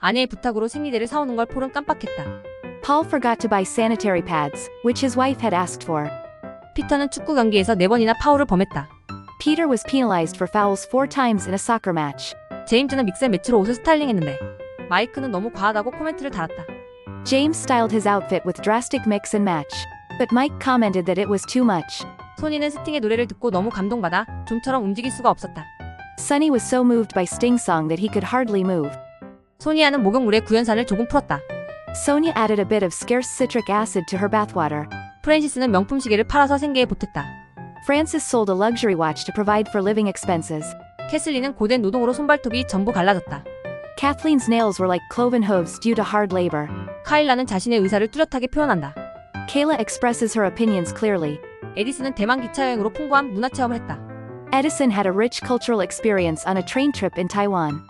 아내의 부탁으로 생리대를 사오는 걸 폴은 깜빡했다. Paul forgot to buy sanitary pads, which his wife had asked for. 피터는 축구 경기에서 4번이나 파울을 범했다. Peter was penalized for fouls 4 times in a soccer match. 제임스는 믹셀 매치로 옷을 스타일링했는데 마이크는 너무 과하다고 코멘트를 달았다. James styled his outfit with drastic mix and match. But Mike commented that it was too much. 소니는 스팅의 노래를 듣고 너무 감동받아 좀처럼 움직일 수가 없었다. Sonny was so moved by Sting's song that he could hardly move. 소니아는 목욕물에 구연산을 조금 풀었다. Sonia added a bit of scarce citric acid to her bathwater. 프랜시스는 명품 시계를 팔아서 생계에 보탰다. Francis sold a luxury watch to provide for living expenses. 캐슬리는 고된 노동으로 손발톱이 전부 갈라졌다. Kathleen's nails were like cloven hooves due to hard labor. 카일라는 자신의 의사를 뚜렷하게 표현한다. Kayla expresses her opinions clearly. 에디슨은 대만 기차 여행으로 풍부한 문화 체험을 했다. Edison had a rich cultural experience on a train trip in Taiwan.